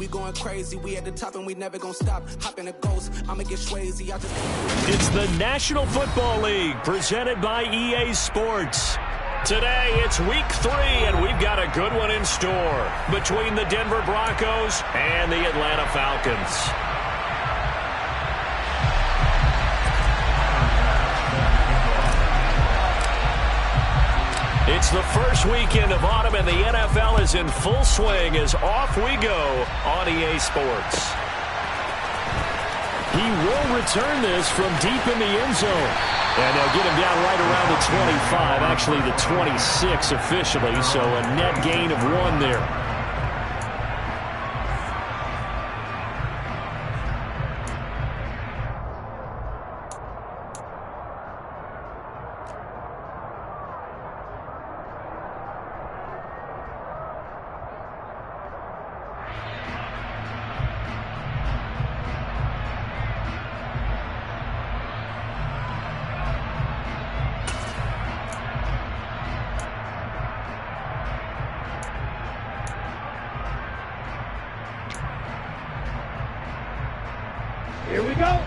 we going crazy. We at the top and we never gonna stop. Hop in a ghost, I'ma get Swayze. It's the National Football League presented by EA Sports. Today, it's week 3, and we've got a good one in store between the Denver Broncos and the Atlanta Falcons. It's the first weekend of autumn, and the NFL is in full swing as off we go on EA Sports. He will return this from deep in the end zone. And they'll get him down right around the 25, actually the 26 officially, so a net gain of 1 there. Here we go.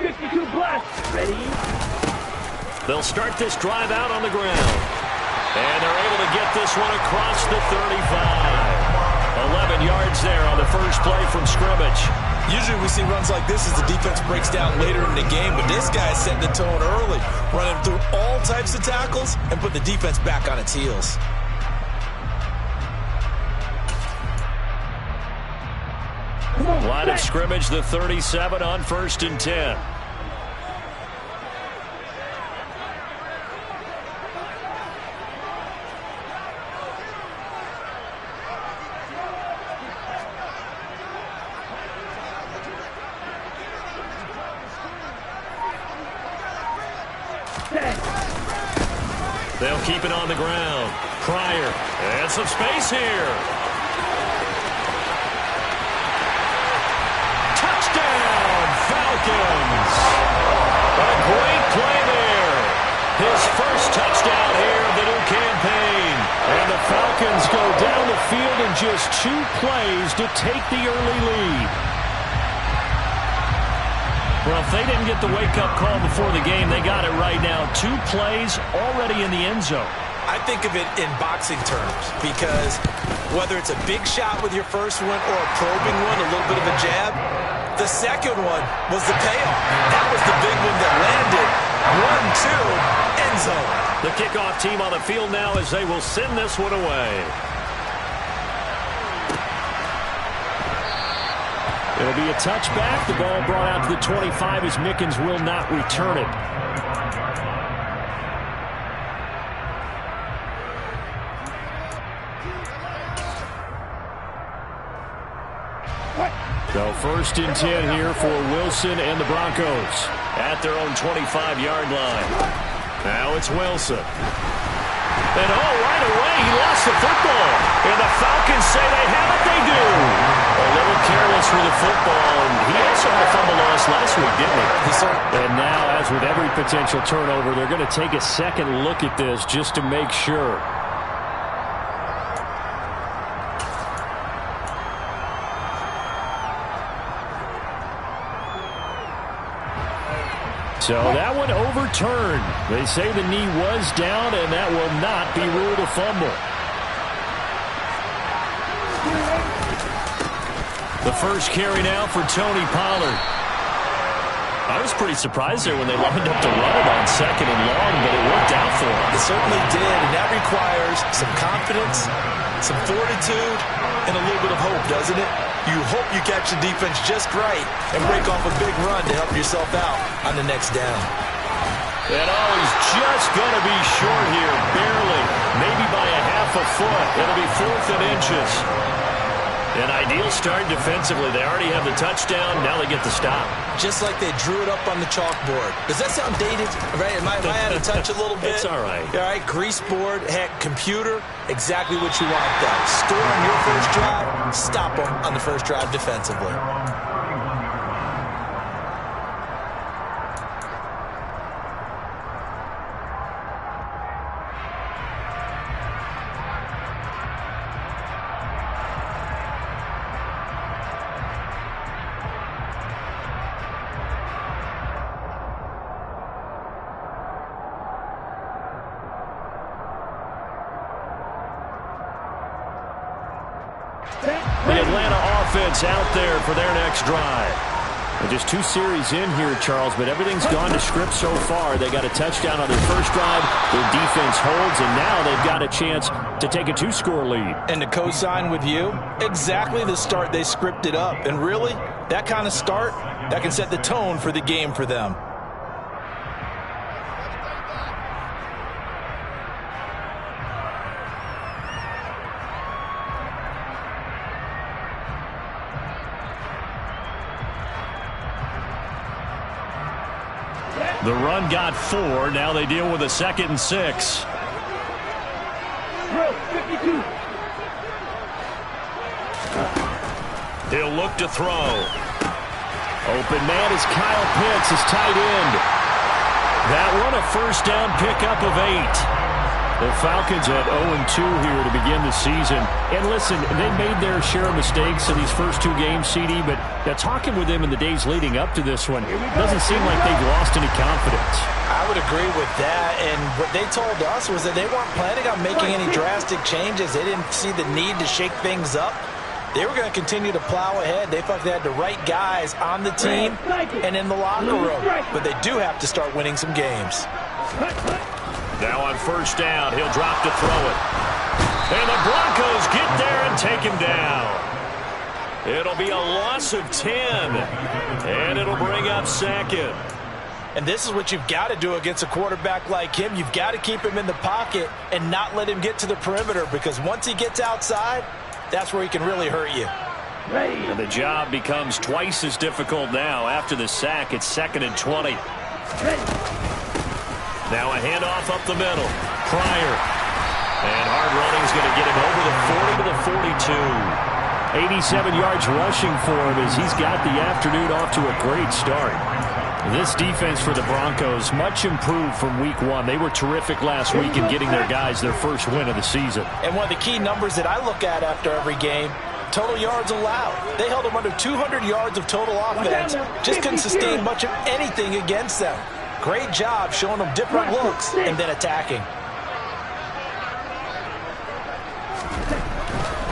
52 plus. Ready? They'll start this drive out on the ground. And they're able to get this one across the 35. 11 yards there on the first play from scrimmage. Usually we see runs like this as the defense breaks down later in the game, but this guy's setting the tone early, running through all types of tackles and put the defense back on its heels. Line of scrimmage, the 37 on 1st and 10. They'll keep it on the ground. Pryor, and some space here. Falcons. A great play there. His first touchdown here of the new campaign. And the Falcons go down the field in just 2 plays to take the early lead. Well, if they didn't get the wake-up call before the game, they got it right now. 2 plays already in the end zone. I think of it in boxing terms because whether it's a big shot with your first one or a probing one, a little bit of a jab, the second one was the payoff. That was the big one that landed. 1-2, end zone. The kickoff team on the field now as they will send this one away. It'll be a touchback. The ball brought out to the 25 as Mickens will not return it. So 1st and 10 here for Wilson and the Broncos at their own 25-yard line. Now it's Wilson. And right away he lost the football. And the Falcons say they have it, they do. A little careless with the football. And he also had a fumble loss last week, didn't he? Yes, sir. And now, as with every potential turnover, they're going to take a second look at this just to make sure. So that one overturned. They say the knee was down, and that will not be ruled a fumble. The first carry now for Tony Pollard. I was pretty surprised there when they lined up to run it on 2nd and long, but it worked out for them. It certainly did, and that requires some confidence, some fortitude, and a little bit of hope, doesn't it? You hope you catch the defense just right and break off a big run to help yourself out on the next down. And he's just going to be short here, barely, maybe by a half a foot. It'll be 4th and inches. An ideal start defensively. They already have the touchdown. Now they get the stop. Just like they drew it up on the chalkboard. Does that sound dated? Right? Am I out of touch a little bit? It's all right. All right, grease board, heck, computer, exactly what you want done. Score on your first drive, stop them on the first drive defensively. The Atlanta offense out there for their next drive. And just 2 series in here, Charles, but everything's gone to script so far. They got a touchdown on their first drive. Their defense holds, and now they've got a chance to take a 2-score lead. And to co-sign with you, exactly the start they scripted up. And really, that kind of start, that can set the tone for the game for them. The run got 4. Now they deal with a 2nd and 6. He'll look to throw. Open man is Kyle Pitts, his tight end. That one a first down pickup of 8. The Falcons at 0-2 here to begin the season. And listen, they made their share of mistakes in these first 2 games, CD, but talking with them in the days leading up to this one, doesn't seem like they've lost any confidence. I would agree with that, and what they told us was that they weren't planning on making any drastic changes. They didn't see the need to shake things up. They were going to continue to plow ahead. They felt they had the right guys on the team and in the locker room, but they do have to start winning some games. Now on first down, he'll drop to throw it. And the Broncos get there and take him down. It'll be a loss of 10, and it'll bring up 2nd. And this is what you've got to do against a quarterback like him. You've got to keep him in the pocket and not let him get to the perimeter, because once he gets outside, that's where he can really hurt you. And the job becomes twice as difficult now. After the sack, it's 2nd and 20. Now a handoff up the middle. Pryor. And hard running is going to get him over the 40 to the 42. 87 yards rushing for him as he's got the afternoon off to a great start. This defense for the Broncos, much improved from week 1. They were terrific last week in getting their guys their first win of the season. And one of the key numbers that I look at after every game, total yards allowed. They held them under 200 yards of total offense. Just couldn't sustain much of anything against them. Great job showing them different looks and then attacking.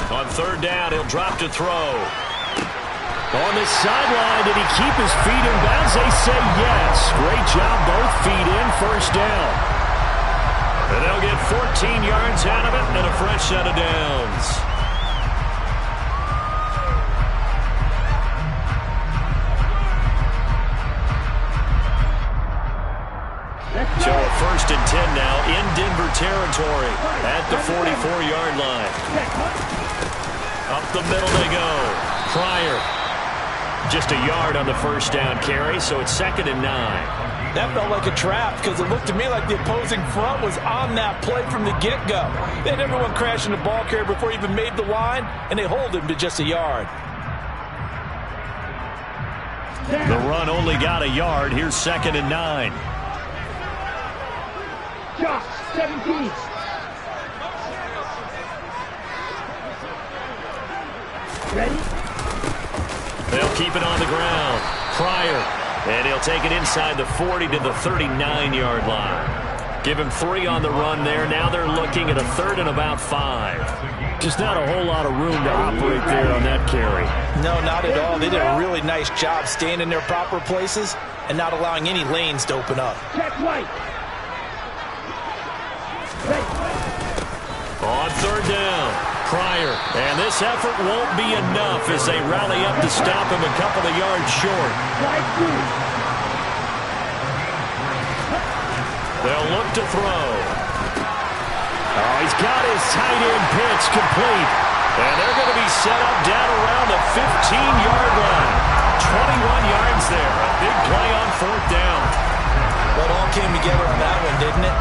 On third down, he'll drop to throw. On the sideline, did he keep his feet in bounds? They say yes. Great job, both feet in, first down. And they'll get 14 yards out of it and a fresh set of downs. So a 1st and 10 now in Denver territory at the 44-yard line. Up the middle they go. Pryor. Just a yard on the first down carry, so it's 2nd and 9. That felt like a trap because it looked to me like the opposing front was on that play from the get-go. They had everyone crashing the ball carrier before he even made the line, and they hold him to just a yard. The run only got a yard. Here's 2nd and 9. Josh, 17. Ready? They'll keep it on the ground. Pryor. And he'll take it inside the 40 to the 39-yard line. Give him 3 on the run there. Now they're looking at a 3rd and about 5. Just not a whole lot of room to operate there on that carry. No, not at all. They did a really nice job staying in their proper places and not allowing any lanes to open up. Check right. On third down, Pryor. And this effort won't be enough as they rally up to stop him a couple of yards short. They'll look to throw. Oh, he's got his tight end pitch complete. And they're going to be set up down around the 15-yard line. 21 yards there. A big play on 4th down. Well, it all came together on that one, didn't it?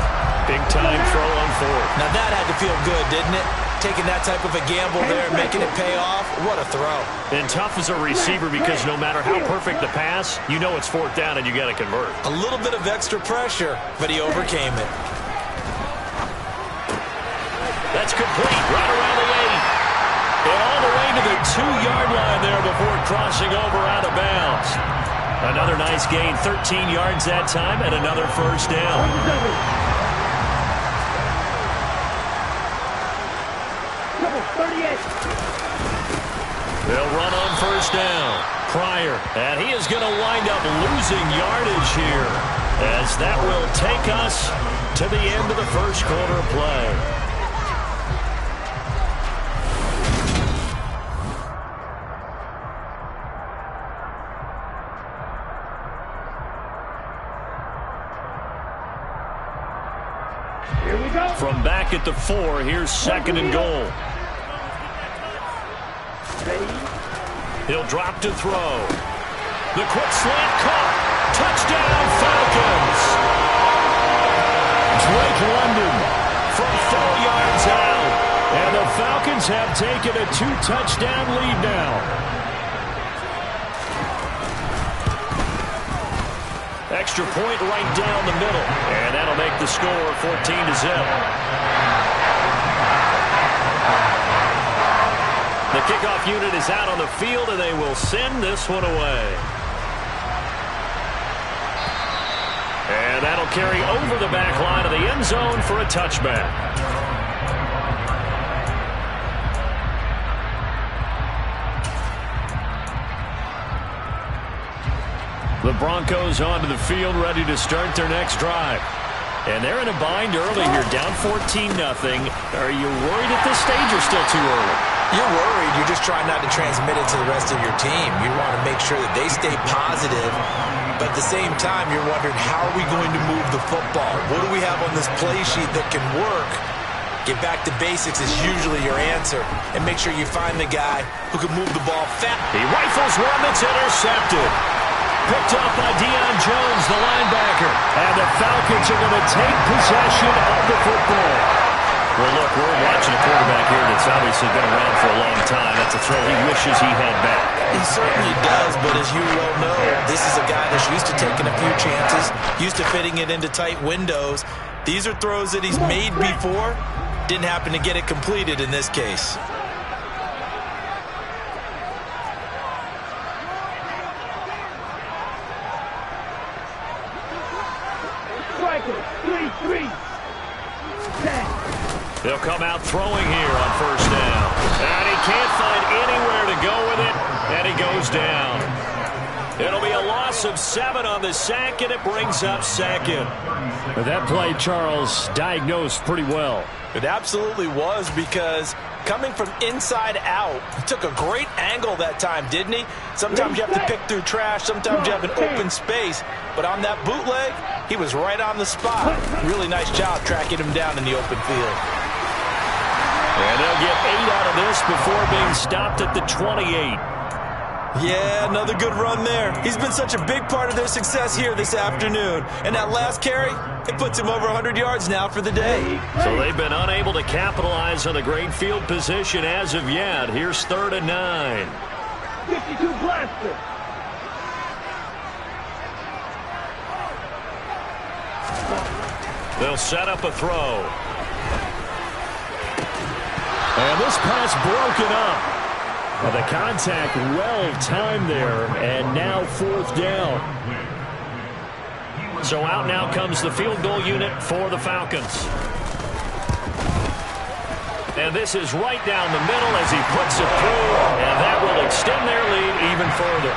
Big-time throw on 4th. Now that had to feel good, didn't it? Taking that type of a gamble there, making it pay off. What a throw. And tough as a receiver because no matter how perfect the pass, you know it's 4th down and you got to convert. A little bit of extra pressure, but he overcame it. That's complete right around the 8. And all the way to the 2-yard line there before crossing over out of bounds. Another nice gain, 13 yards that time, and another first down. first down. Pryor, and he is going to wind up losing yardage here, as that will take us to the end of the first quarter play. Here we go. From back at the 4, here's second and goal. Ready? He'll drop to throw. The quick slant caught. Touchdown, Falcons. Drake London from 4 yards out. And the Falcons have taken a 2-touchdown lead now. Extra point right down the middle. And that'll make the score 14-0. The kickoff unit is out on the field, and they will send this one away. And that'll carry over the back line of the end zone for a touchback. The Broncos onto the field, ready to start their next drive. And they're in a bind early here, down 14-0. Are you worried at this stage or still too early? You're worried. You're just trying not to transmit it to the rest of your team. You want to make sure that they stay positive, but at the same time, you're wondering, how are we going to move the football? What do we have on this play sheet that can work? Get back to basics is usually your answer, and make sure you find the guy who can move the ball fast. He rifles one that's intercepted. Picked up by Deion Jones, the linebacker. And the Falcons are going to take possession of the football. Well, look, we're watching a quarterback here that's obviously been around for a long time. That's a throw he wishes he had back. He certainly does, but as you well know, this is a guy that's used to taking a few chances, used to fitting it into tight windows. These are throws that he's made before. Didn't happen to get it completed in this case. Striker, 3-3. 10. They'll come out throwing here on first down. And he can't find anywhere to go with it, and he goes down. It'll be a loss of 7 on the sack, and it brings up second. But that play, Charles, diagnosed pretty well. It absolutely was, because coming from inside out, he took a great angle that time, didn't he? Sometimes you have to pick through trash. Sometimes you have an open space. But on that bootleg, he was right on the spot. Really nice job tracking him down in the open field. And they'll get 8 out of this before being stopped at the 28. Yeah, another good run there. He's been such a big part of their success here this afternoon. And that last carry, it puts him over 100 yards now for the day. So they've been unable to capitalize on the great field position as of yet. Here's 3rd and 9. 52 blaster. They'll set up a throw. And this pass broken up. Well, the contact well-timed there, and now 4th down. So out now comes the field goal unit for the Falcons. And this is right down the middle as he puts it through, and that will extend their lead even further.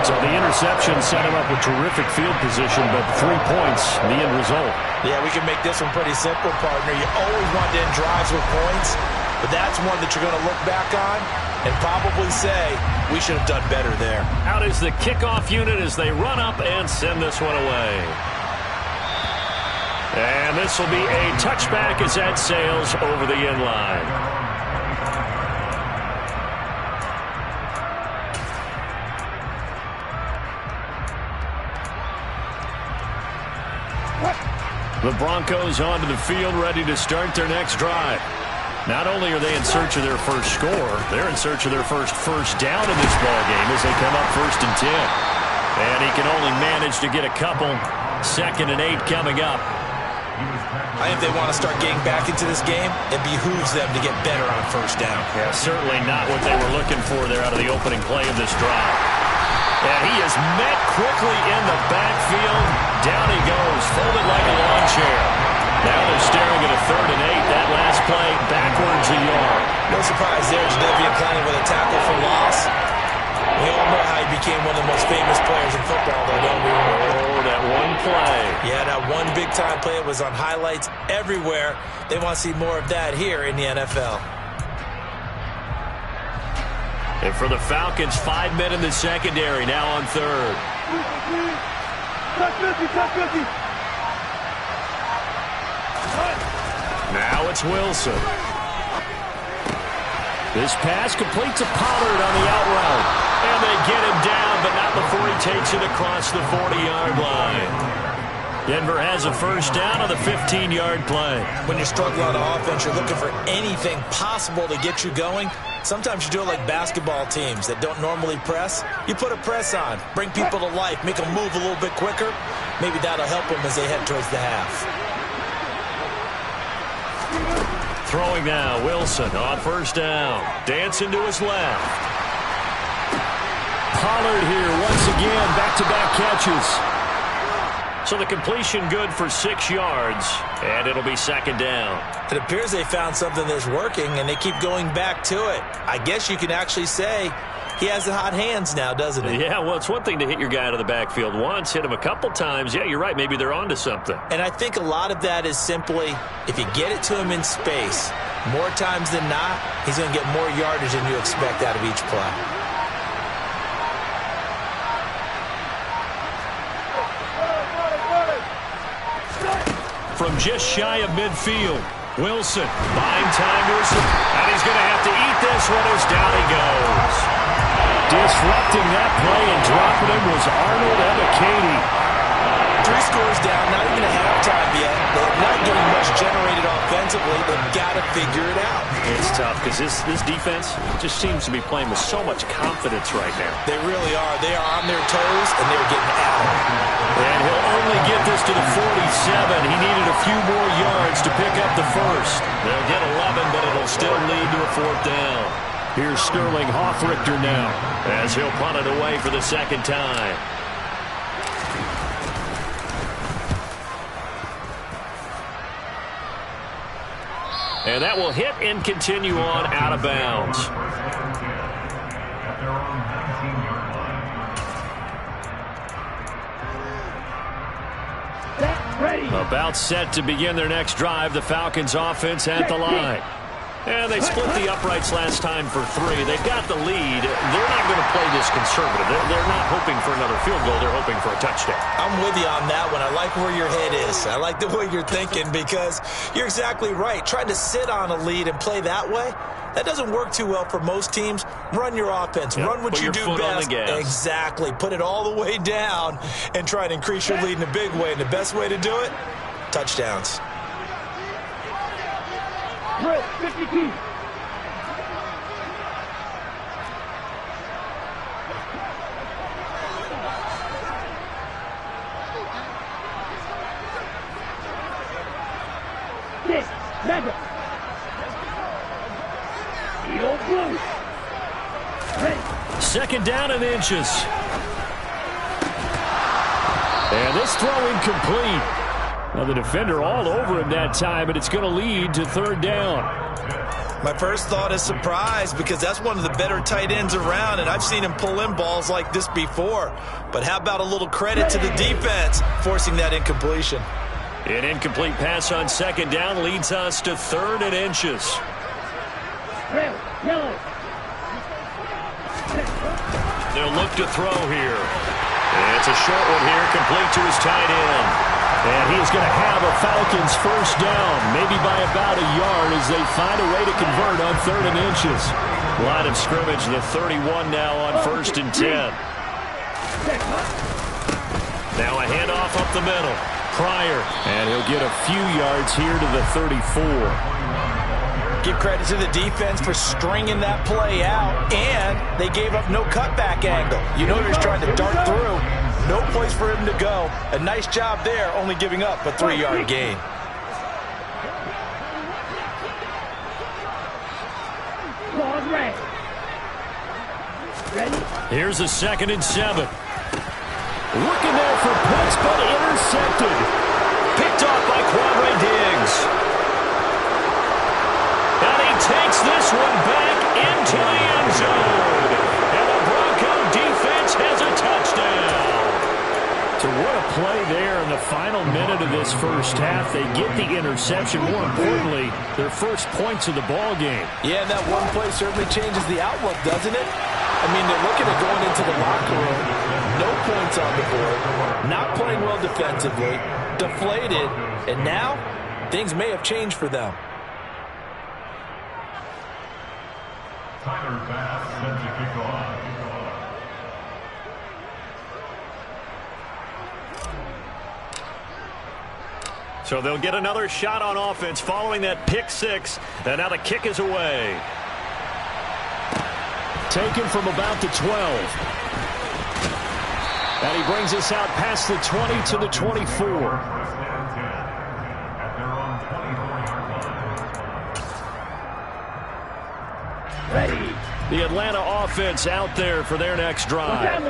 So the interception set him up with terrific field position, but 3 points, the end result. Yeah, we can make this one pretty simple, partner. You always want to end drives with points, but that's one that you're going to look back on and probably say, we should have done better there. Out is the kickoff unit as they run up and send this one away. And this will be a touchback as that sails over the end line. The Broncos onto the field, ready to start their next drive. Not only are they in search of their first score, they're in search of their first down in this ballgame as they come up 1st and 10. And he can only manage to get a couple. 2nd and 8 coming up. I think they want to start getting back into this game. It behooves them to get better on 1st down. Yeah, certainly not what they were looking for there out of the opening play of this drive. And he is met quickly in the backfield. Down he goes, folded like a lawn chair. Now they're staring at a 3rd and 8. That last play, backwards a yard. No surprise there. Bgmcleod with a tackle for loss. We all know how he became one of the most famous players in football, though, don't we? Oh, that one play. Yeah, that one big-time play was on highlights everywhere. They want to see more of that here in the NFL. And for the Falcons, 5 men in the secondary, now on third. Now it's Wilson. This pass completes a Pollard on the out route. And they get him down, but not before he takes it across the 40-yard line. Denver has a first down on the 15-yard play. When you're struggling on offense, you're looking for anything possible to get you going. Sometimes you do it like basketball teams that don't normally press. You put a press on, bring people to life, make them move a little bit quicker. Maybe that'll help them as they head towards the half. Throwing now, Wilson on first down. Dancing to his left. Pollard here once again, back-to-back catches. So the completion good for 6 yards, and it'll be second down. It appears they found something that's working, and they keep going back to it. I guess you can actually say he has the hot hands now, doesn't he? Yeah, well, it's one thing to hit your guy out of the backfield once, hit him a couple times. Yeah, you're right. Maybe they're onto something. And I think a lot of that is simply if you get it to him in space, more times than not, he's going to get more yardage than you expect out of each play. From just shy of midfield, Wilson buying time to his, and he's going to have to eat this one as down he goes. Disrupting that play and dropping him was Arnold Ebiketie. 3 scores down, not even a halftime yet. They're not getting much generated offensively. They've got to figure it out. It's tough because this defense just seems to be playing with so much confidence right now. They really are. They are on their toes, and they're getting at it. And he'll only get this to the 47. He needed a few more yards to pick up the first. They'll get 11, but it'll still lead to a 4th down. Here's Sterling Hoffrichter now as he'll punt it away for the second time. And that will hit and continue on out of bounds. About set to begin their next drive, the Falcons offense at the line. And they split the uprights last time for 3. They've got the lead. They're not going to play this conservative. They're not hoping for another field goal. They're hoping for a touchdown. I'm with you on that one. I like where your head is. I like the way you're thinking because you're exactly right. Trying to sit on a lead and play that way, that doesn't work too well for most teams. Run your offense. Run what you do best. Exactly. Put it all the way down and try to increase your lead in a big way. And the best way to do it, touchdowns. Drill 52. Mega. Eagle blue. Ready. Second down and inches. And this throw incomplete. Now the defender all over him that time, and it's going to lead to 3rd down. My first thought is surprise because that's one of the better tight ends around, and I've seen him pull in balls like this before. But how about a little credit to the defense forcing that incompletion? An incomplete pass on second down leads us to 3rd and inches. They'll look to throw here. It's a short one here, complete to his tight end. And he is going to have a Falcons first down, maybe by about a yard as they find a way to convert on 3rd and inches. Line of scrimmage, the 31 now on 1st and 10. Now a handoff up the middle. Pryor, and he'll get a few yards here to the 34. Give credit to the defense for stringing that play out, and they gave up no cutback angle. You know he's trying to dart through. No place for him to go. A nice job there, only giving up a 3-yard gain. Here's a 2nd and 7. Looking there for Pitts, but intercepted. Picked off by Quandre Diggs. And he takes this one back into the end zone. And the Bronco So what a play there in the final minute of this first half. They get the interception. More importantly, their first points of the ball game. Yeah, and that one play certainly changes the outlook, doesn't it? I mean, they're looking at going into the locker room. No points on the board. Not playing well defensively. Deflated. And now, things may have changed for them. So they'll get another shot on offense following that pick six. And now the kick is away. Taken from about the 12. And he brings us out past the 20 to the 24. Ready. The Atlanta offense out there for their next drive.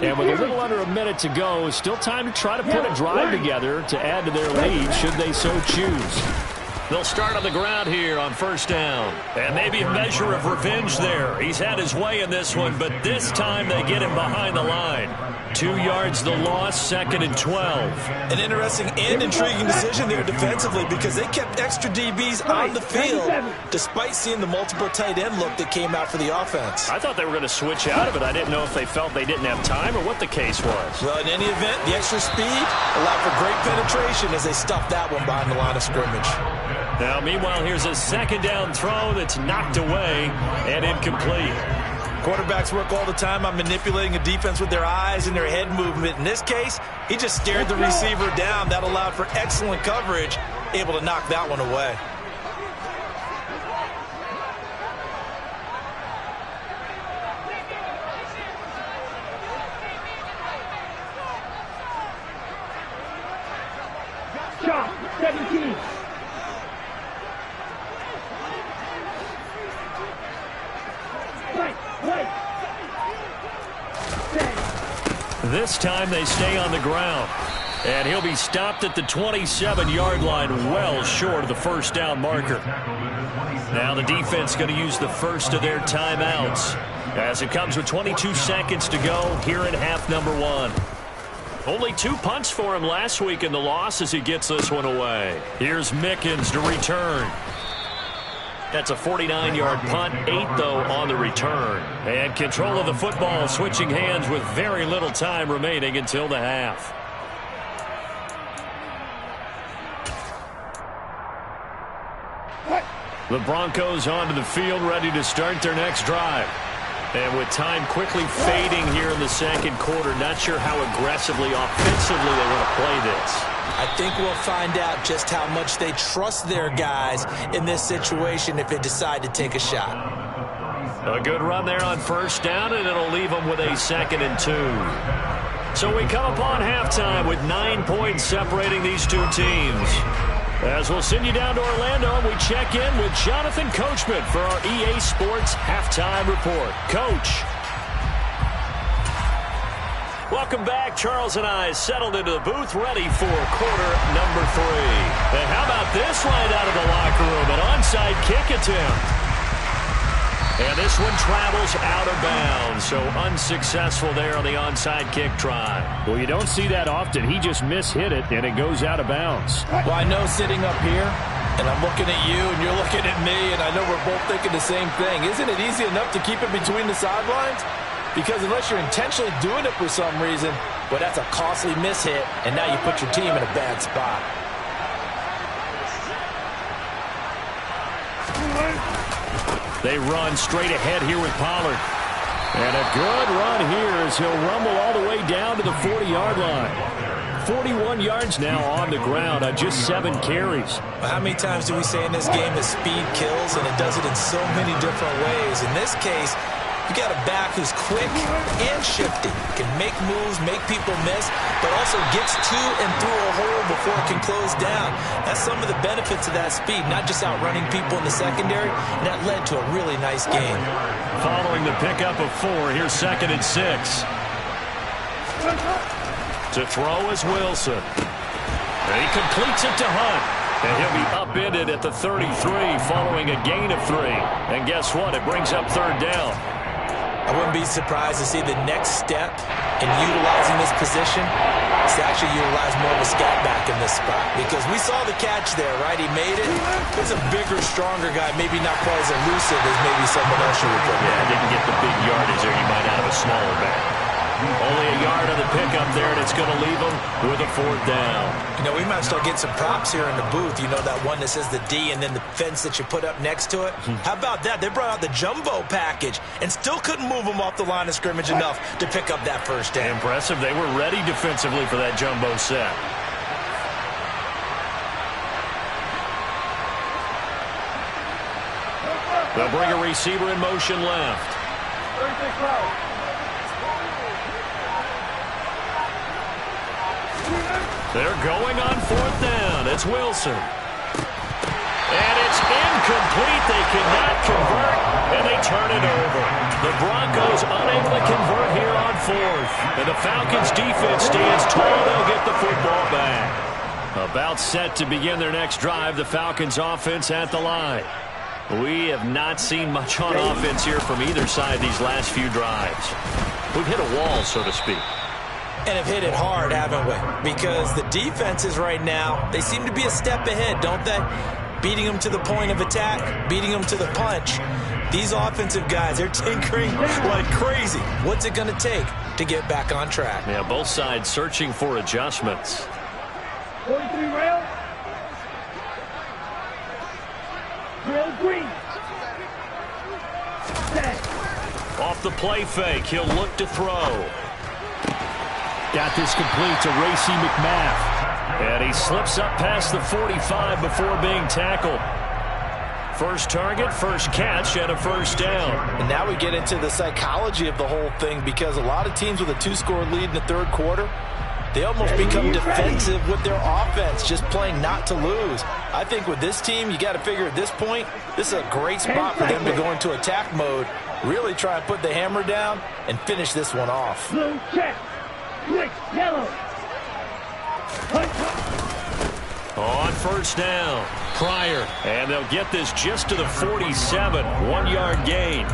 And with a little under a minute to go, still time to try to put a drive together to add to their lead should they so choose. They'll start on the ground here on first down. And maybe a measure of revenge there. He's had his way in this one, but this time they get him behind the line. 2 yards the loss, 2nd and 12. An interesting and intriguing decision there defensively because they kept extra DBs on the field despite seeing the multiple tight end look that came out for the offense. I thought they were going to switch out of it. I didn't know if they felt they didn't have time or what the case was. Well, in any event, the extra speed allowed for great penetration as they stuffed that one behind the line of scrimmage. Now, meanwhile, here's a second down throw that's knocked away and incomplete. Quarterbacks work all the time on manipulating a defense with their eyes and their head movement. In this case, he just stared the receiver down. That allowed for excellent coverage, able to knock that one away. Shot. 17. This time they stay on the ground. And he'll be stopped at the 27-yard line, well short of the first down marker. Now the defense going to use the first of their timeouts as it comes with 22 seconds to go here in half number 1. Only 2 punts for him last week in the loss as he gets this one away. Here's Mickens to return. That's a 49-yard punt, 8, though, on the return. And control of the football switching hands with very little time remaining until the half. The Broncos onto the field, ready to start their next drive. And with time quickly fading here in the second quarter, not sure how aggressively, offensively they want to play this. I think we'll find out just how much they trust their guys in this situation if they decide to take a shot. A good run there on first down, and it'll leave them with a 2nd and 2. So we come upon halftime with 9 points separating these two teams. As we'll send you down to Orlando, we check in with Jonathan Coachman for our EA Sports Halftime Report. Coach. Welcome back. Charles and I settled into the booth, ready for quarter number 3. And how about this right out of the locker room? An onside kick attempt. And this one travels out of bounds, so unsuccessful there on the onside kick try. Well, you don't see that often. He just mishit it, and it goes out of bounds. Well, I know sitting up here, and I'm looking at you, and you're looking at me, and I know we're both thinking the same thing. Isn't it easy enough to keep it between the sidelines? Because unless you're intentionally doing it for some reason, well, that's a costly mishit, and now you put your team in a bad spot. They run straight ahead here with Pollard. And a good run here as he'll rumble all the way down to the 40-yard line. 41 yards now on the ground on just 7 carries. Well, how many times do we say in this game that speed kills, and it does it in so many different ways? In this case, you got a back who's quick and shifty, can make moves, make people miss, but also gets to and through a hole before it can close down. That's some of the benefits of that speed, not just outrunning people in the secondary, and that led to a really nice game. Following the pickup of 4, here's 2nd and 6. To throw is Wilson. And he completes it to Hunt. And he'll be upended at the 33 following a gain of 3. And guess what? It brings up 3rd down. I wouldn't be surprised to see the next step in utilizing this position is to actually utilize more of a scat back in this spot. Because we saw the catch there, right? He made it. He's a bigger, stronger guy, maybe not quite as elusive as maybe someone else you would put. Yeah, didn't get the big yardage there. You might have a smaller back. Only a yard on the pickup there, and it's going to leave them with a 4th down. You know, we might start getting some props here in the booth. You know, that one that says the D and then the fence that you put up next to it? How about that? They brought out the jumbo package and still couldn't move them off the line of scrimmage enough to pick up that 1st down. Impressive. They were ready defensively for that jumbo set. They'll bring a receiver in motion left. They're going on 4th down. It's Wilson. And it's incomplete. They cannot convert, and they turn it over. The Broncos unable to convert here on 4th. And the Falcons' defense stands tall. They'll get the football back. About set to begin their next drive. The Falcons' offense at the line. We have not seen much on offense here from either side these last few drives. We've hit a wall, so to speak. And have hit it hard, haven't we? Because the defenses right now, they seem to be a step ahead, don't they? Beating them to the point of attack, beating them to the punch. These offensive guys, they're tinkering like crazy. What's it going to take to get back on track? Yeah, both sides searching for adjustments. 43 rail. Rail green. Set. Off the play fake, he'll look to throw. Got this complete to Racey McMath. And he slips up past the 45 before being tackled. First target, first catch, and a 1st down. And now we get into the psychology of the whole thing, because a lot of teams with a 2-score lead in the 3rd quarter, they almost become defensive with their offense, just playing not to lose. I think with this team, you got to figure at this point, this is a great spot for them to go into attack mode, really try and put the hammer down and finish this one off. Blue check. Switch. Yellow. On 1st down, Pryor. And they'll get this just to the 47, 1-yard gain.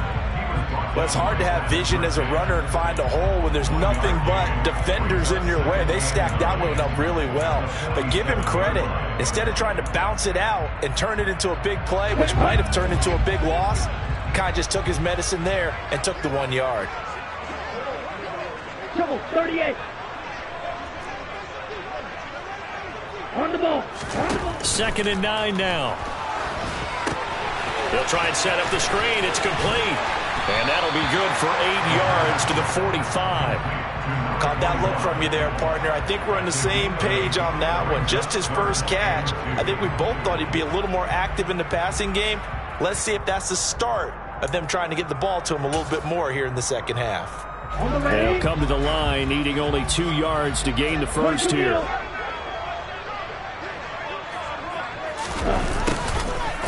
Well, it's hard to have vision as a runner and find a hole when there's nothing but defenders in your way. They stacked that one up really well. But give him credit. Instead of trying to bounce it out and turn it into a big play, which might have turned into a big loss, kind of just took his medicine there and took the 1 yard. Trouble. 38. On the ball. 2nd and 9 now. They'll try and set up the screen. It's complete. And that'll be good for 8 yards to the 45. Caught that look from you there, partner. I think we're on the same page on that one. Just his first catch. I think we both thought he'd be a little more active in the passing game. Let's see if that's the start of them trying to get the ball to him a little bit more here in the 2nd half. They'll come to the line, needing only 2 yards to gain the 1st here.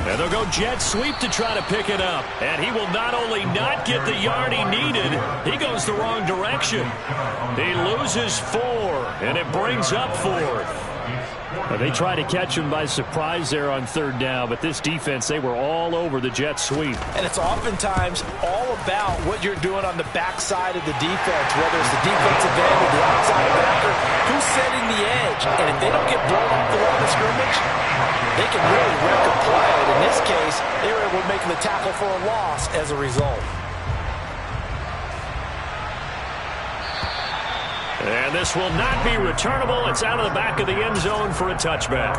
And they'll go jet sweep to try to pick it up. And he will not only not get the yard he needed, he goes the wrong direction. He loses 4, and it brings up 4th. They tried to catch him by surprise there on 3rd down, but this defense, they were all over the jet sweep. And it's oftentimes all about what you're doing on the backside of the defense, whether it's the defensive end or the outside backer, who's setting the edge. And if they don't get blown off the line of scrimmage, they can really wreck a play. And in this case, they were able to make the tackle for a loss as a result. And this will not be returnable. It's out of the back of the end zone for a touchback.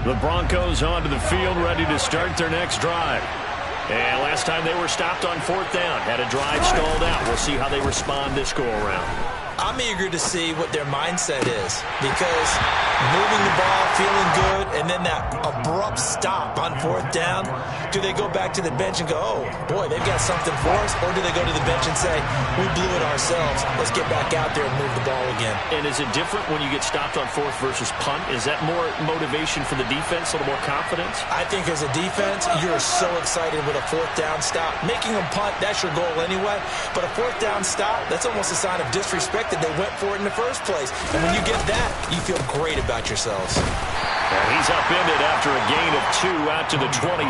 The Broncos onto the field, ready to start their next drive. And last time they were stopped on 4th down, had a drive stalled out. We'll see how they respond this go-around. I'm eager to see what their mindset is, because moving the ball, feeling good, and then that abrupt stop on fourth down. Do they go back to the bench and go, oh, boy, they've got something for us? Or do they go to the bench and say, we blew it ourselves. Let's get back out there and move the ball again. And is it different when you get stopped on fourth versus punt? Is that more motivation for the defense, a little more confidence? I think as a defense, you're so excited with a fourth down stop. Making them punt, that's your goal anyway. But a fourth down stop, that's almost a sign of disrespect that they went for it in the first place. And when you get that, you feel great about yourselves. And he's upended after a gain of 2 out to the 27.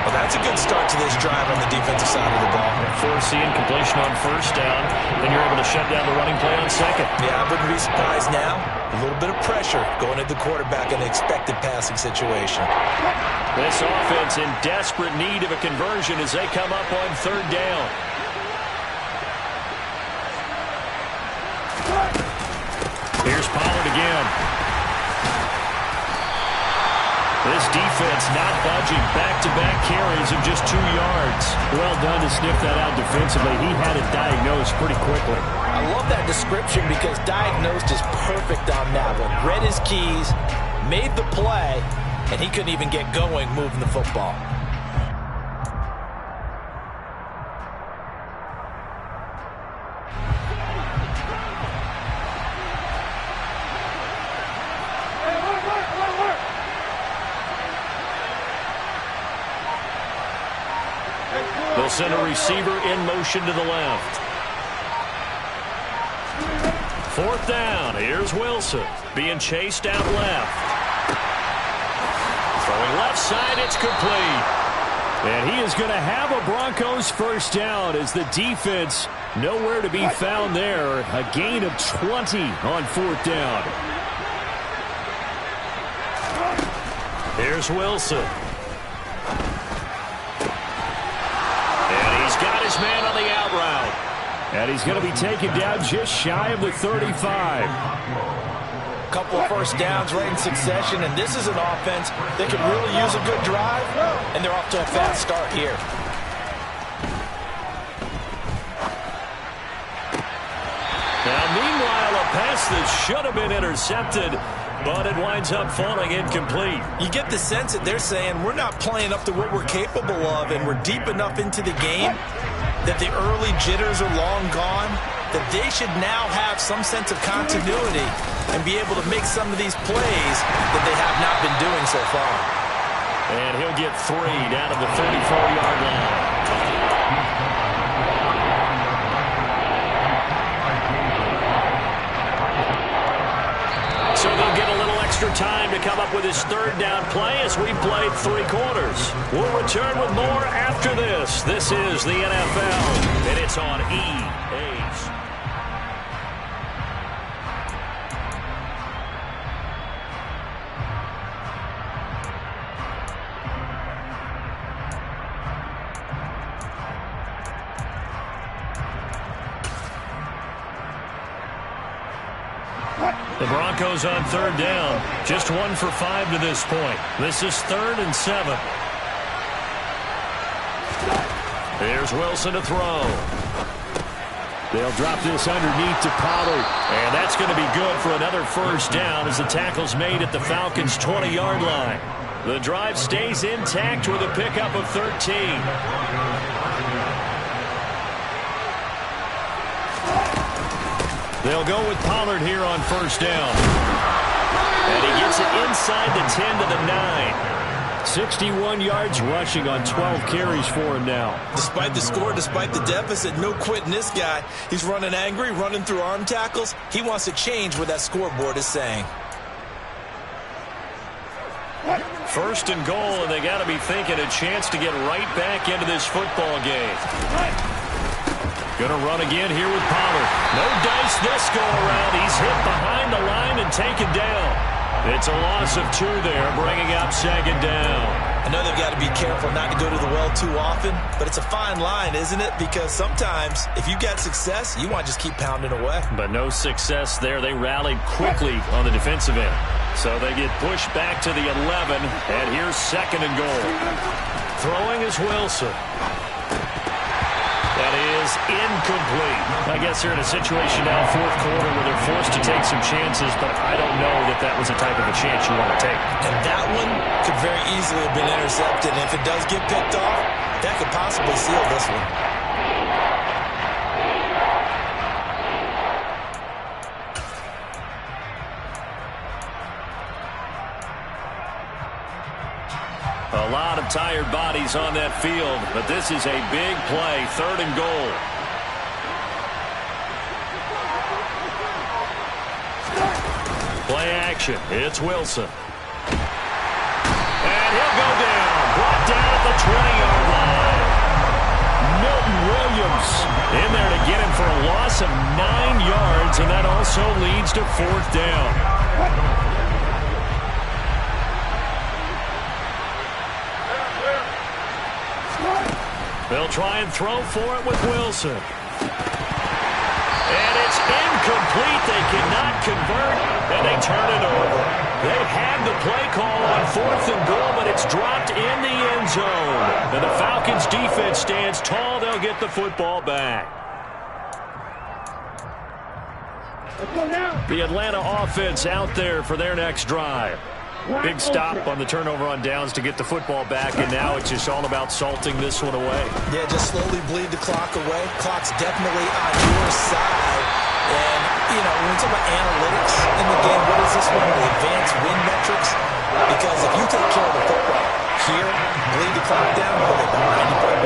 Well, that's a good start to this drive on the defensive side of the ball. Forcing completion on first down, then you're able to shut down the running play on second. Yeah, I wouldn't be surprised now. A little bit of pressure going at the quarterback in the expected passing situation. This offense in desperate need of a conversion as they come up on third down. Here's Pollard again. This defense not budging. Back-to-back carries of just 2 yards. Well done to sniff that out defensively. He had it diagnosed pretty quickly. I love that description because diagnosed is perfect on that one. Read his keys, made the play, and he couldn't even get going moving the football. They'll send a receiver in motion to the left. Fourth down. Here's Wilson being chased out left. Throwing left side. It's complete. And he is going to have a Broncos first down as the defense nowhere to be found there. A gain of 20 on fourth down. Here's Wilson. Got his man on the out route. And he's going to be taken down just shy of the 35. Couple of first downs right in succession, and this is an offense that could really use a good drive, and they're off to a fast start here. Now, meanwhile, a pass that should have been intercepted, but it winds up falling incomplete. You get the sense that they're saying we're not playing up to what we're capable of, and we're deep enough into the game that the early jitters are long gone, that they should now have some sense of continuity and be able to make some of these plays that they have not been doing so far. And he'll get 3 down to the 34-yard line. So they'll get a little extra time to come up with his third down play as we played 3 quarters. We'll return with more after this. This is the NFL, and it's on EA. The Broncos on third down. Just 1 for 5 to this point. This is 3rd and 7. Here's Wilson to throw. They'll drop this underneath to Pollard. And that's going to be good for another first down as the tackle's made at the Falcons' 20-yard line. The drive stays intact with a pickup of 13. They'll go with Pollard here on first down. And he gets it inside the 10 to the 9. 61 yards rushing on 12 carries for him now. Despite the score, despite the deficit, no quitting this guy. He's running angry, running through arm tackles. He wants to change what that scoreboard is saying. First and goal, and they got to be thinking a chance to get right back into this football game. Going to run again here with Pollard. No dice this go-around. He's hit behind the line and taken down. It's a loss of 2 there, bringing up second down. I know they've got to be careful not to go to the well too often, but it's a fine line, isn't it? Because sometimes, if you got success, you want to just keep pounding away. But no success there. They rallied quickly on the defensive end. So they get pushed back to the 11, and here's second and goal. Throwing is Wilson. That is is incomplete. I guess they're in a situation now, fourth quarter, where they're forced to take some chances, but I don't know that that was the type of a chance you want to take. And that one could very easily have been intercepted. And if it does get picked off, that could possibly seal this one. A lot of tired bodies on that field, but this is a big play, 3rd and goal. Play action. It's Wilson. And he'll go down. Brought down at the 20-yard line. Milton Williams in there to get him for a loss of 9 yards, and that also leads to 4th down. They'll try and throw for it with Wilson. And it's incomplete. They cannot convert, and they turn it over. They had the play call on 4th and goal, but it's dropped in the end zone. And the Falcons' defense stands tall. They'll get the football back. The Atlanta offense out there for their next drive. Big stop on the turnover on downs to get the football back, and now it's just all about salting this one away. Yeah, just slowly bleed the clock away. Clock's definitely on your side. And, you know, when we talk about analytics in the game, what is this one? The advanced win metrics? Because if you take care of the football here, bleed the clock down, what is it,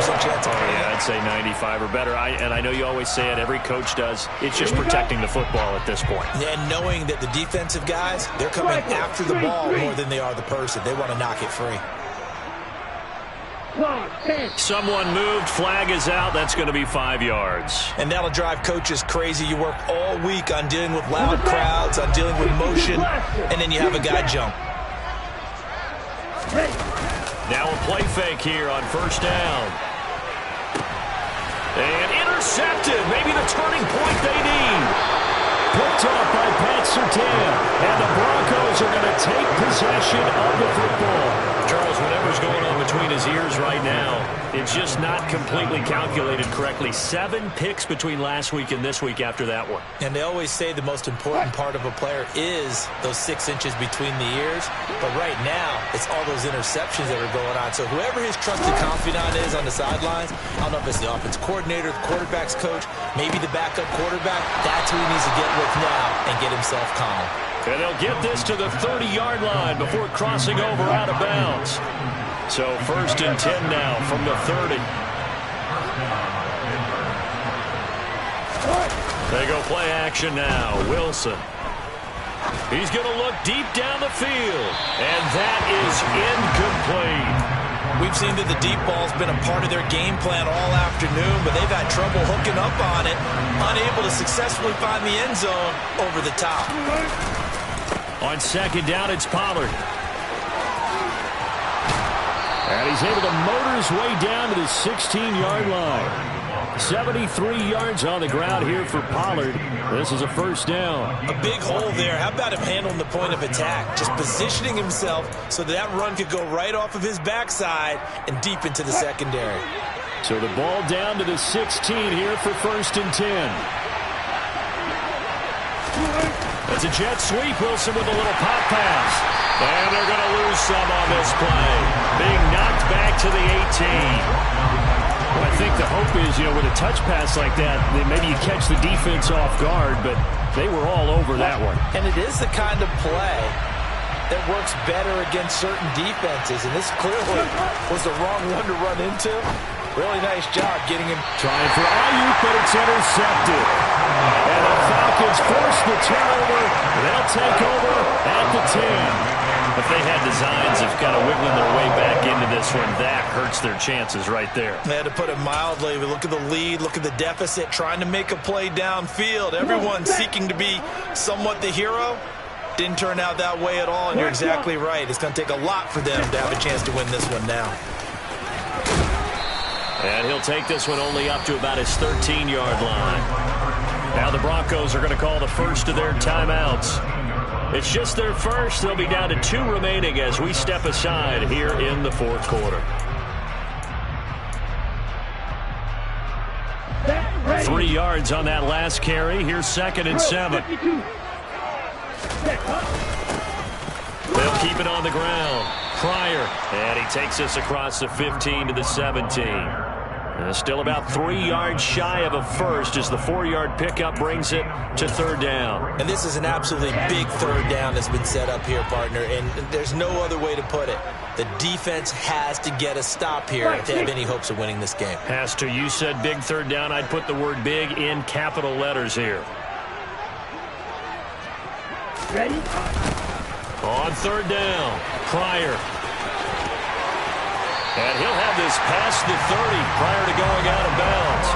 95% chance of winning? Yeah, I'd say 95 or better. And I know you always say it, every coach does. It's just protecting the football at this point. And knowing that the defensive guys, they're coming after the ball more than they are the person. They want to knock it free. Someone moved, flag is out. That's going to be 5 yards. And that'll drive coaches crazy. You work all week on dealing with loud crowds, on dealing with motion, and then you have a guy jump. Now a play fake here on 1st down. And intercepted. Maybe the turning point they need. Picked up by Pat Surtain. And the Broncos are going to take possession of the football. Charles, whatever's going on between his ears right now, it's just not completely calculated correctly. 7 picks between last week and this week after that one. And they always say the most important part of a player is those 6 inches between the ears. But right now, it's all those interceptions that are going on. So whoever his trusted confidant is on the sidelines, I don't know if it's the offense coordinator, the quarterback's coach, maybe the backup quarterback, that's who he needs to get with now and get himself calm. And they'll get this to the 30-yard line before crossing over out of bounds. So 1st and 10 now from the 30. They go play action now. Wilson. He's going to look deep down the field. And that is incomplete. We've seen that the deep ball's been a part of their game plan all afternoon, but they've had trouble hooking up on it, unable to successfully find the end zone over the top. On 2nd down, it's Pollard. And he's able to motor his way down to the 16-yard line. 73 yards on the ground here for Pollard. This is a 1st down. A big hole there. How about him handling the point of attack? Just positioning himself so that run could go right off of his backside and deep into the secondary. So the ball down to the 16 here for 1st and 10. It's a jet sweep. Wilson with a little pop pass. And they're going to lose some on this play. Being knocked back to the 18. Well, I think the hope is, you know, with a touch pass like that, maybe you catch the defense off guard, but they were all over that one. And it is the kind of play that works better against certain defenses, and this clearly was the wrong one to run into. Really nice job getting him. Trying for Ayuk, but it's intercepted. And the Falcons force the turnover. They'll take over at the 10. If they had designs of kind of wiggling their way back into this one, that hurts their chances right there. They had to put it mildly. We look at the lead, look at the deficit, trying to make a play downfield. Everyone seeking to be somewhat the hero. Didn't turn out that way at all, and you're exactly right. It's going to take a lot for them to have a chance to win this one now. And he'll take this one only up to about his 13-yard line. Now the Broncos are going to call the first of their timeouts. It's just their first. They'll be down to 2 remaining as we step aside here in the 4th quarter. 3 yards on that last carry. Here's 2nd and 7. They'll keep it on the ground. Pryor, and he takes us across the 15 to the 17. Still about 3 yards shy of a first as the 4-yard pickup brings it to 3rd down. And this is an absolutely big 3rd down that's been set up here, partner, and there's no other way to put it. The defense has to get a stop here if they have any hopes of winning this game. Has to. You said big 3rd down. I'd put the word big in capital letters here. Ready? On 3rd down, Pryor. And he'll have this past the 30 prior to going out of bounds.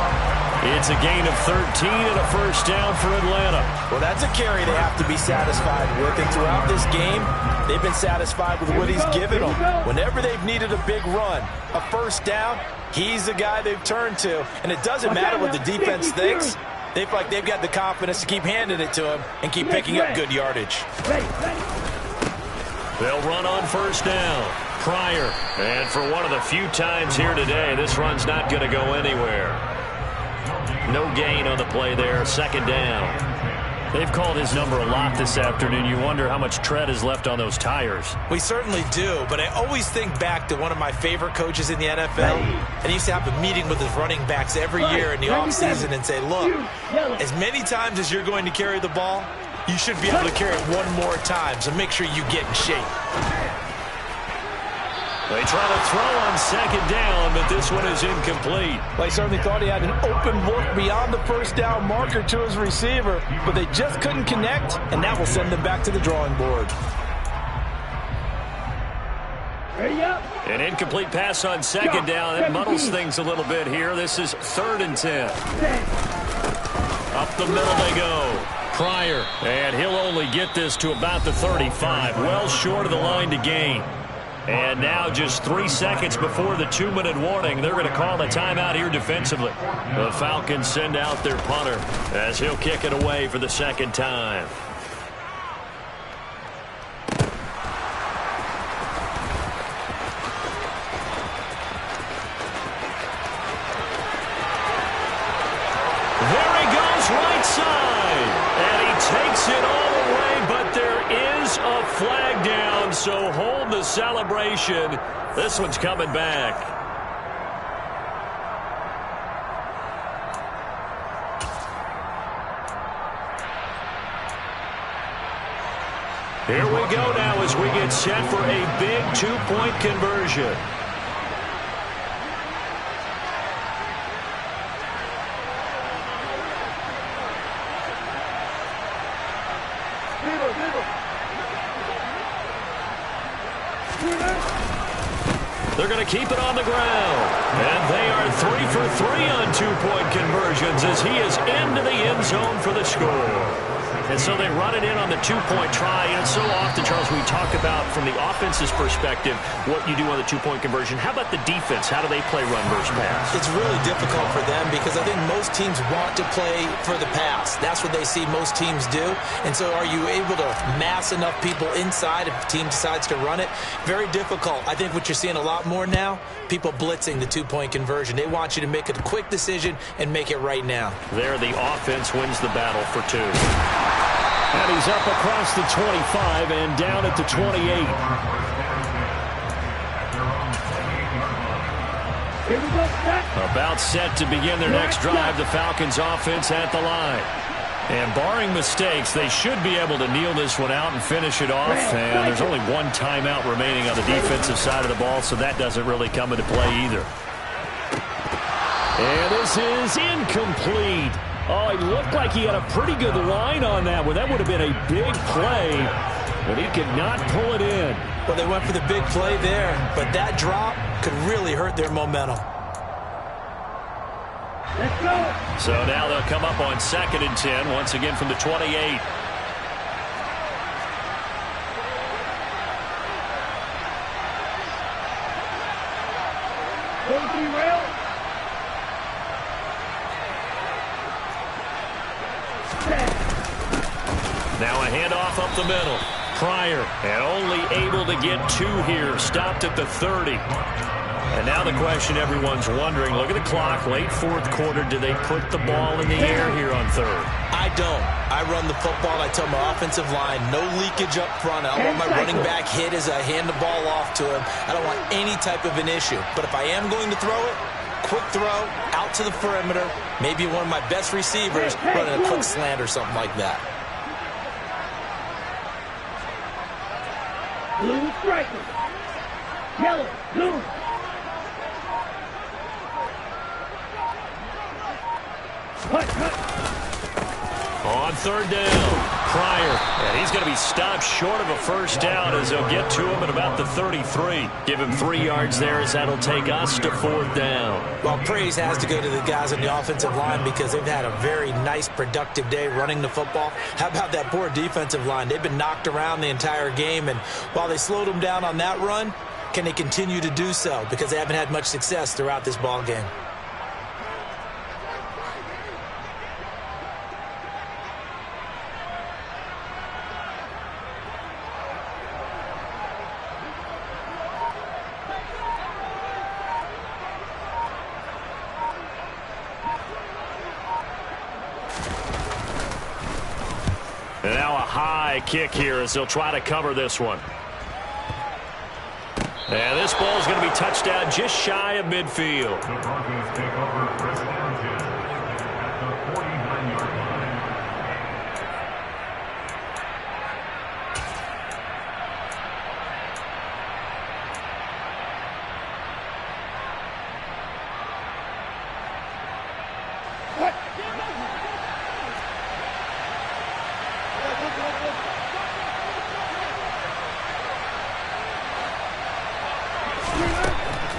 It's a gain of 13 and a first down for Atlanta. Well, that's a carry they have to be satisfied with. And throughout this game, they've been satisfied with what he's given them. Whenever they've needed a big run, a first down, he's the guy they've turned to. And it doesn't matter what the defense thinks. They feel like they've got the confidence to keep handing it to him and keep picking up good yardage. They'll run on first down. Pryor. And for one of the few times here today, this run's not going to go anywhere. No gain on the play there. 2nd down. They've called his number a lot this afternoon. You wonder how much tread is left on those tires. We certainly do, but I always think back to one of my favorite coaches in the NFL. And he used to have a meeting with his running backs every year in the offseason and say, look, as many times as you're going to carry the ball, you should be able to carry it one more time, so make sure you get in shape. They try to throw on 2nd down, but this one is incomplete. They certainly thought he had an open look beyond the first down marker to his receiver, but they just couldn't connect, and that will send them back to the drawing board. Ready up. An incomplete pass on 2nd down. That muddles things a little bit here. This is 3rd and 10. Up the middle they go. Pryor, and he'll only get this to about the 35, well short of the line to gain. And now just 3 seconds before the 2-minute warning, they're going to call a timeout here defensively. The Falcons send out their punter as he'll kick it away for the 2nd time. There he goes, right side. And he takes it all away, but there is a flag down, so hold the celebration. This one's coming back. Here we go now as we get set for a big 2-point conversion. They're going to keep it on the ground. And they are 3 for 3 on 2-point conversions as he is into the end zone for the score. And so they run it in on the 2-point try. And so often, Charles, we talk about from the offense's perspective what you do on the 2-point conversion. How about the defense? How do they play run versus pass? It's really difficult for them because I think most teams want to play for the pass. That's what they see most teams do. And so are you able to mass enough people inside if the team decides to run it? Very difficult. I think what you're seeing a lot more now, people blitzing the 2-point conversion. They want you to make a quick decision and make it right now. There, the offense wins the battle for 2. And he's up across the 25 and down at the 28. Here we go, set. About set to begin their next drive, the Falcons offense at the line. And barring mistakes, they should be able to kneel this one out and finish it off. And there's only one timeout remaining on the defensive side of the ball, so that doesn't really come into play either. And this is incomplete. Oh, it looked like he had a pretty good line on that one. That would have been a big play, but he could not pull it in. Well, they went for the big play there, but that drop could really hurt their momentum. Let's go. So now they'll come up on 2nd and 10, once again from the 28. Rail. Now a handoff up the middle. Pryor, and only able to get 2 here. Stopped at the 30. And now the question everyone's wondering, look at the clock, late fourth quarter, do they put the ball in the air here on third? I don't. I run the football, and I tell my offensive line, no leakage up front. I don't want my running back hit as I hand the ball off to him. I don't want any type of an issue. But if I am going to throw it, quick throw, out to the perimeter, maybe one of my best receivers running a quick slant or something like that. Blue striker. Yellow, blue. Cut. On third down, Pryor. And he's going to be stopped short of a first down as they'll get to him at about the 33. Give him 3 yards there as that'll take us to fourth down. Well, praise has to go to the guys on the offensive line because they've had a very nice, productive day running the football. How about that poor defensive line? They've been knocked around the entire game, and while they slowed them down on that run, can they continue to do so? Because they haven't had much success throughout this ball game. And now a high kick here as they'll try to cover this one. And this ball is going to be touched down just shy of midfield. The Broncos take over first down at the 49-yard line.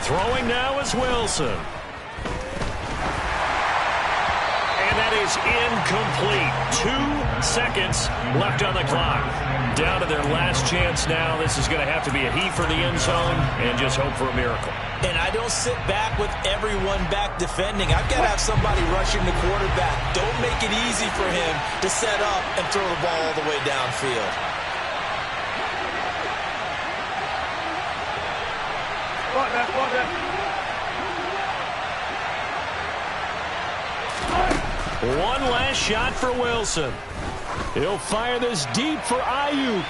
Throwing now is Wilson. And that is incomplete. 2 seconds left on the clock. Down to their last chance now. This is going to have to be a heave for the end zone and just hope for a miracle. And I don't sit back with everyone back defending. I've got to have somebody rushing the quarterback. Don't make it easy for him to set up and throw the ball all the way downfield. One last shot for Wilson. He'll fire this deep for Ayuk.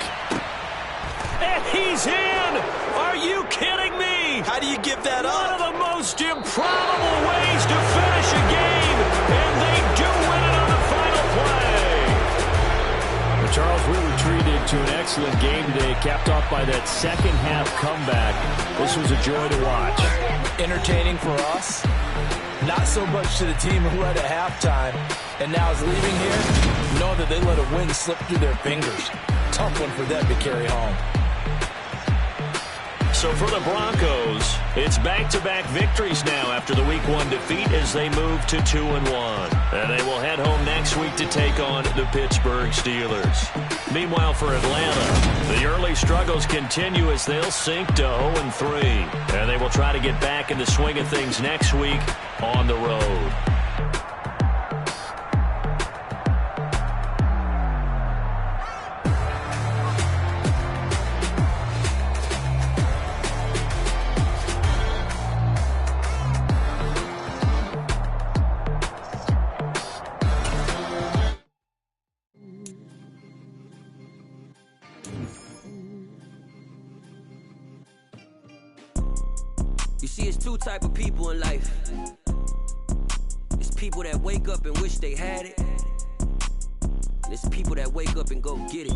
And he's in! Are you kidding me? How do you give that up? One of the most improbable ways to finish a game, and they do win it on the final play. Well, Charles, we were treated to an excellent game today, capped off by that second half comeback. This was a joy to watch. Entertaining for us. Not so much to the team who led at halftime and now is leaving here, knowing that they let a win slip through their fingers. Tough one for them to carry home. So for the Broncos, it's back-to-back victories now after the Week 1 defeat as they move to 2-1. And they will head home next week to take on the Pittsburgh Steelers. Meanwhile, for Atlanta, the early struggles continue as they'll sink to 0-3. And they will try to get back in the swing of things next week on the road. You see, it's 2 type of people in life. It's people that wake up and wish they had it. And it's people that wake up and go get it.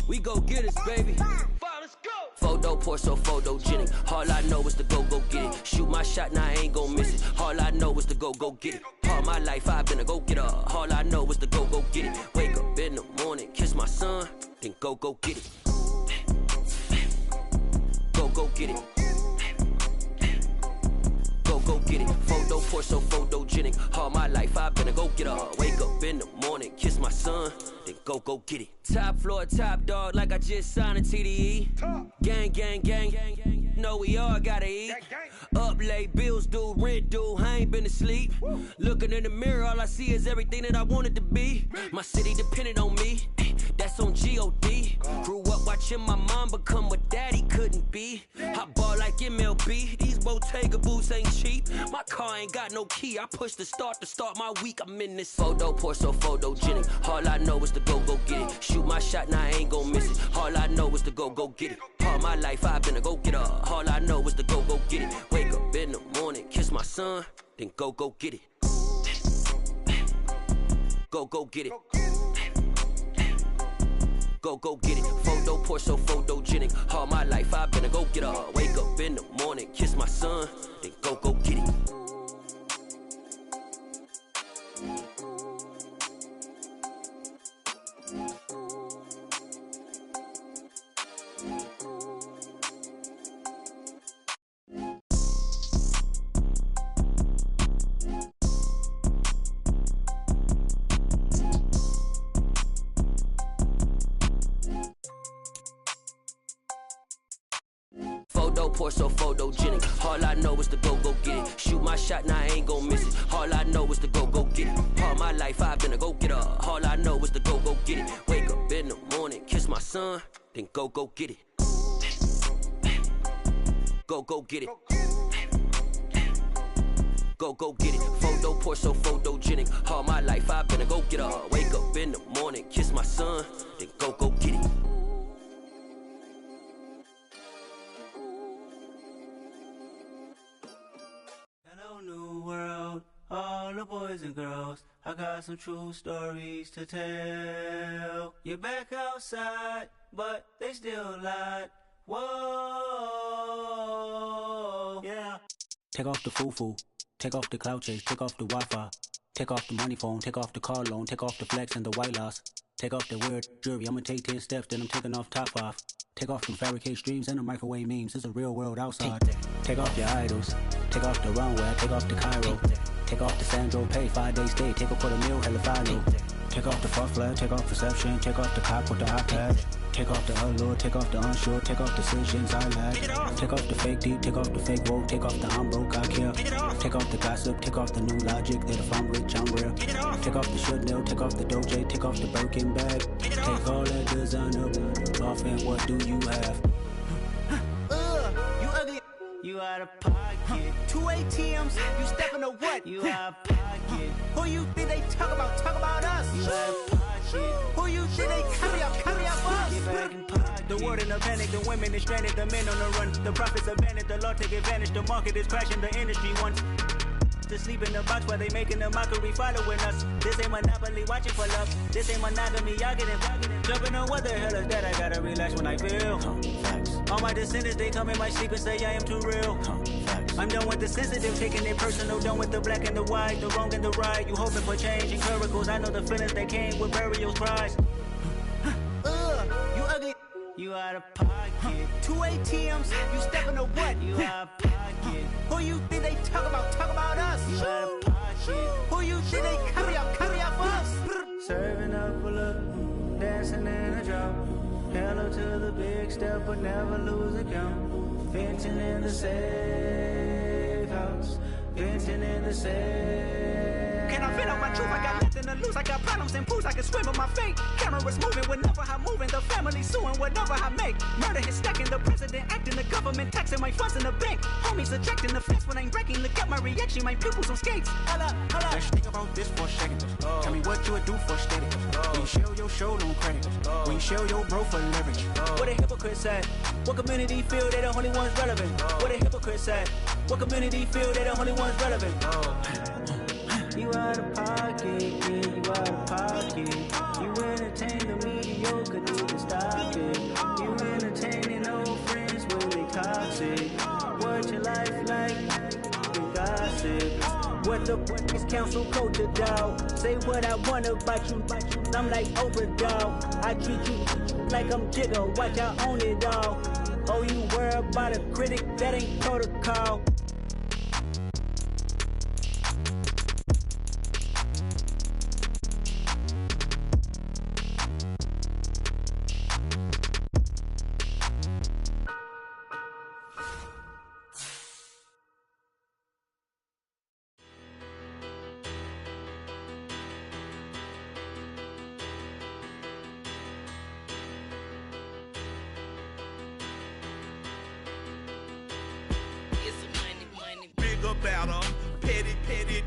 We go get it, baby. Let's go. Photo pour so photogenic. All I know is to go get it. Shoot my shot, now I ain't gon' miss it. All I know is to go get it. All my life I've been a go-getter. All I know is to go get it. Wake up in the morning, kiss my son, then go get it. Go get it. Go get it. Photo pour so photogenic. All my life I've been a go-getter. Wake up in the morning, kiss my son, then go get it. Top floor, top dog, like I just signed a TDE. Gang, gang, gang, gang. Know we all gotta eat. Up late, bills due, rent due, I ain't been asleep. Looking in the mirror, all I see is everything that I wanted to be. My city depended on me, that's on G.O.D. Grew up watching Watching my mom become what daddy couldn't be. I ball like MLB, these Bottega boots ain't cheap. My car ain't got no key, I push the start to start my week. I'm in this photo, pour so photogenic. All I know is to go get it. Shoot my shot, now I ain't gon' miss it. All I know is to go get it. All my life I've been a go-getter. All I know is to go get it. Wake up in the morning, kiss my son, then go get it. Go get it. Go get it. Photo, pour so photogenic. All my life I've been a go-getter. Wake up in the morning, kiss my son, then go get it. Photo, pour so photogenic. All I know is to go get it. Shoot my shot, now I ain't gon' miss it. All I know is to go get it. All my life I've been a go-getter. All I know is to go get it. Wake up in the morning, kiss my son, then go get it. Go get it. Go get it. Photo, pour so photogenic. All my life I've been a go-getter. Wake up in the morning, kiss my son, then go get it. Hello, new world, all the boys and girls. I got some true stories to tell. You're back outside, but they still lied. Whoa, yeah. Take off the foo-foo, take off the cloud chase, take off the Wi-Fi, take off the money phone, take off the car loan, take off the flex and the white loss. Take off the weird jewelry, I'ma take 10 steps, then I'm taking off top off. Take off them fabricated streams and the microwave memes, it's a real world outside. Take off your idols, take off the runway, take off the Cairo. Take off the Sandro pay, 5 days stay, take a $250,000, hella follow. Take off the fuck flag, take off perception, take off the cop with the iPad. Take off the allure, take off the unsure, take off decisions I lack. Take off the fake deep, take off the fake woke, take off the I'm broke, I care. Take off the gossip, take off the new logic that if I'm rich, I'm real. Take off the Chanel, take off the Doja, take off the Birkin bag. Take all that designer off and what do you have? You ugly. You out of pocket. 2 ATMs, you stepping to what? You out of pocket. Who you think they talk about? Talk about us. You out of pocket. Who you think they carry up us? Get back in pocket. The world in a panic, the women is stranded, the men on the run. The profits abandoned, the law take advantage. The market is crashing, the industry wants to sleep in the box while they making a mockery following us. This ain't monopoly, watching for love. This ain't monogamy, y'all getting jumping on what the hell is that? I gotta relax when I feel. All my descendants, they come in my sleep and say I am too real. I'm done with the sensitive, taking it personal. Done with the black and the white, the wrong and the right. You hoping for change and miracles. I know the feelings that came with burial cries. You ugly. You out of pocket. 2 ATMs, you stepping to what? You out of pocket. Who you think they talk about? Talk about us. You out of pocket. Who you think they carry up us? Serving up a look, dancing in a drop. Hello to the big step, but never lose a count. Venting in the safe house. Venting in the safe. Can I fit out my truth? I got nothing to lose. I got problems and pools. I can swim with my fate. Cameras moving whenever I'm moving. The family suing whatever I make. Murder is stacking. The president acting. The government taxing my funds in the bank. Homies ejecting the fence when I'm breaking. Look at my reaction. My pupils on skates. Holla. Let's think about this for a second. Tell me what you would do for steady. When you show your show, no credit. When you show your bro for leverage. What a hypocrite said. What community feel they the only ones relevant? What a hypocrite said. What community feel they the only ones relevant? You out of pocket, yeah, you out of pocket. You entertain the mediocre, need to stop it. You entertaining old friends when they toxic. What your life like? You gossip. What the fuck is council culture, dog? Say what I want about you. I'm like overdog. I treat you like I'm Jigga. Watch I own it all. Oh, you worry about a critic? That ain't protocol.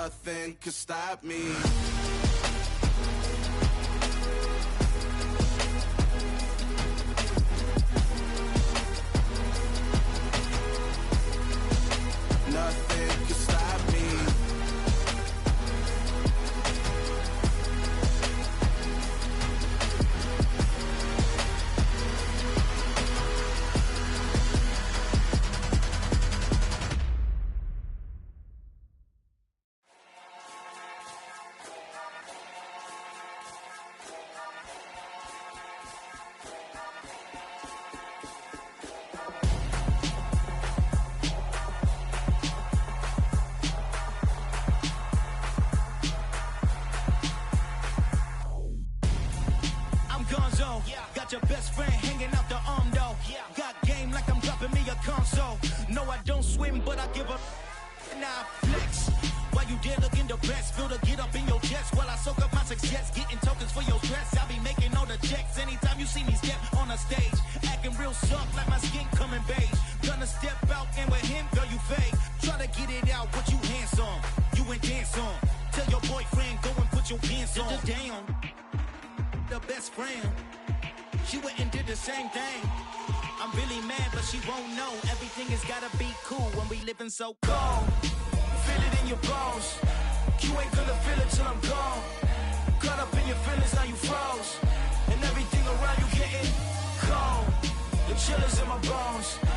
Nothing could stop me. Nothing could stop me. Got your best friend hanging out the arm though. Got game like I'm dropping me a console. No, I don't swim, but I give up. Nah, flex. While you there looking the best, feel the get up in your chest while I soak up my success. Getting tokens for your stress. I be making all the checks anytime you see me step on a stage. Acting real soft like my skin coming beige. Gonna step out and with him, girl, you fake. Try to get it out, what you hands on. You ain't dance on. Tell your boyfriend, go and put your pants on. Down. The best friend. She went and did the same thing. I'm really mad, but she won't know. Everything has gotta be cool when we living so cold. Feel it in your bones. You ain't gonna feel it till I'm gone. Caught up in your feelings, now you froze. And everything around you getting cold. The chill is in my bones.